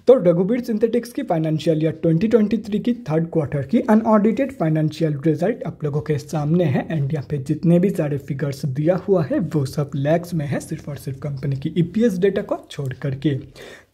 तो रघुवीर सिंथेटिक्स की फाइनेंशियल ईयर 2023 की थर्ड क्वार्टर की अनऑडिटेड फाइनेंशियल रिजल्ट आप लोगों के सामने है एंड यहाँ पे जितने भी सारे फिगर्स दिया हुआ है वो सब लैक्स में है, सिर्फ और सिर्फ कंपनी की ईपीएस डेटा को छोड़ करके।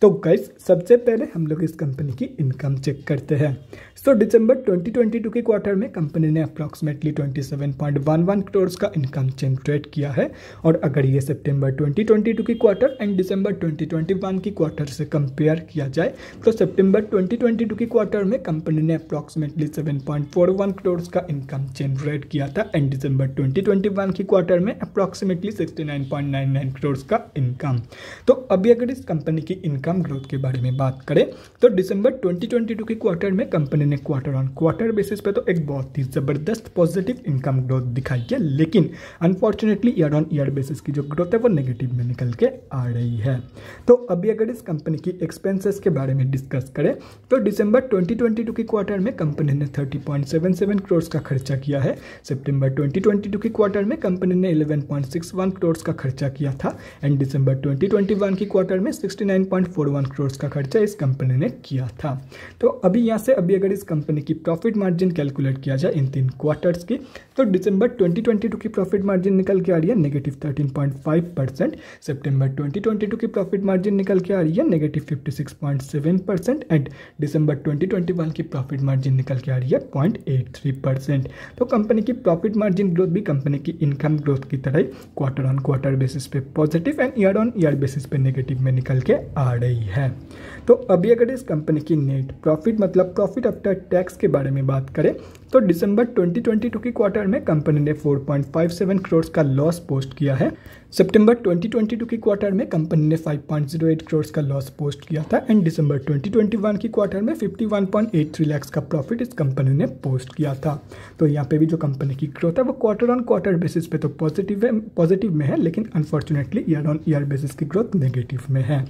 तो गाइस सबसे पहले हम लोग इस कंपनी की इनकम चेक करते हैं। सो दिसंबर 2022 के क्वार्टर में कंपनी ने अप्रॉक्सीमेटली 27.11 करोड़ का इनकम जनरेट किया है और अगर ये सितंबर 2022 की क्वार्टर एंड दिसंबर 2021 की क्वार्टर से कंपेयर किया जाए तो सितंबर 2022 की क्वार्टर में कंपनी ने अप्रॉक्सीमेटली 7.41 करोड़ का इनकम जनरेट किया था एंड दिसंबर 2021 की क्वार्टर में अप्रॉक्सीमेटली 69.99 करोड़ का इनकम। तो अभी अगर इस कंपनी की इनकम ग्रोथ के बारे में बात करें तो दिसंबर 2022 के क्वार्टर में कंपनी ने क्वार्टर ऑन क्वार्टर बेसिस पे तो एक बहुत ही जबरदस्त पॉजिटिव इनकम ग्रोथ दिखाई है, लेकिन unfortunately year on year basis की जो ग्रोथ है वो नेगेटिव में निकल के आ रही है। तो अभी अगर इस कंपनी की एक्सपेंसेस के बारे में डिस्कस करें तो दिसंबर 2022 के क्वार्टर में कंपनी ने 30.77 करोड़ का खर्चा किया है। सितंबर 2022 के क्वार्टर में कंपनी ने 11.61 करोड़ का खर्चा किया था एंड दिसंबर 2021 की क्वार्टर में 69.41 करोड़ का खर्चा इस कंपनी ने किया था। तो अभी यहाँ से अभी अगर इस कंपनी की प्रॉफिट मार्जिन कैलकुलेट किया जाए इन 3 क्वार्टर्स की तो दिसंबर 2022 की प्रॉफिट मार्जिन निकल के आ रही है -13.5%, सितंबर 2022 की प्रॉफिट मार्जिन निकल के आ रही है -56.7% एंड दिसंबर 2021 की प्रॉफिट मार्जिन निकल के आ रही है 0.83%। तो कंपनी की प्रॉफिट मार्जिन ग्रोथ भी कंपनी की इनकम ग्रोथ की तरह क्वार्टर ऑन क्वार्टर बेसिस पे positive and year on year basis पे नेगेटिव में निकल के आ रही है। तो अभी अगर इस कंपनी की नेट प्रॉफिट मतलब प्रॉफिट आफ्टर टैक्स के बारे में बात करें तो दिसंबर 2022 की क्वार्टर में कंपनी ने 4.57 करोड़ का लॉस पोस्ट किया है। सितंबर 2022 की क्वार्टर में कंपनी ने 5.08 करोड़ का लॉस पोस्ट किया था एंड दिसंबर 2021 की क्वार्टर में 51.83 लाख का प्रॉफिट इस कंपनी ने पोस्ट किया था। तो यहाँ पे भी जो कंपनी की ग्रोथ है वो क्वार्टर ऑन क्वार्टर बेसिस पे तो पॉजिटिव में है, लेकिन unfortunately year on year basis की ग्रोथ नेगेटिव में है।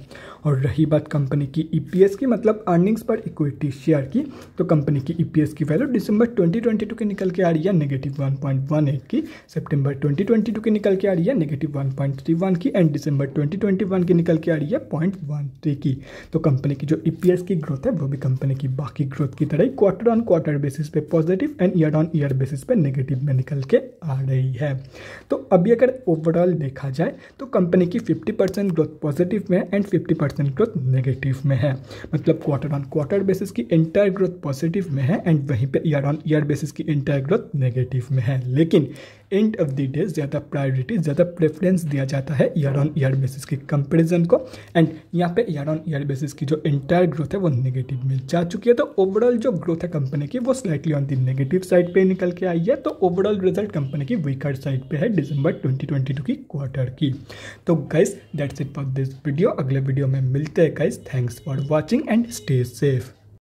और रही बात कंपनी की ईपीएस की मतलब अर्निंग्स पर इक्विटी शेयर की, तो कंपनी की ईपीएस की वैल्यू दिसंबर 2022 की निकल के आ रही है -1.18 की, सितंबर 2022 की निकल के आ रही है -1.31 की एंड दिसंबर 2021 की निकल के आ रही है 0.13 की। तो कंपनी की जो ईपीएस की ग्रोथ है वो भी कंपनी की बाकी ग्रोथ की तरह क्वार्टर ऑन क्वार्टर बेसिस पे positive and year on year basis पे नेगेटिव में निकल के आ रही है। तो अभी अगर ओवरऑल देखा जाए तो कंपनी की 50% ग्रोथ पॉजिटिव में एंड 50% ग्रोथ नेगेटिव में है, मतलब क्वार्टर ऑन क्वार्टर बेसिस की एंटायर ग्रोथ पॉजिटिव में है एंड वहीं पे ईयर ऑन ईयर बेसिस की एंटायर ग्रोथ नेगेटिव में है। लेकिन एंड ऑफ द डे ज़्यादा प्रायोरिटी ज़्यादा प्रेफरेंस दिया जाता है ईयर ऑन ईयर बेसिस के कंपैरिजन को एंड यहाँ पे ईयर ऑन ईयर बेसिस की जो एंटायर ग्रोथ है वो नेगेटिव में जा चुकी है। तो ओवरऑल जो ग्रोथ है कंपनी की वो slightly on the negative side पे निकल के आई है। तो ओवरऑल रिजल्ट कंपनी की वीकर साइड पे है दिसंबर 2022 की क्वार्टर की। तो guys that's it for this video. अगले वीडियो में मिलते हैं guys. Thanks for watching and stay safe.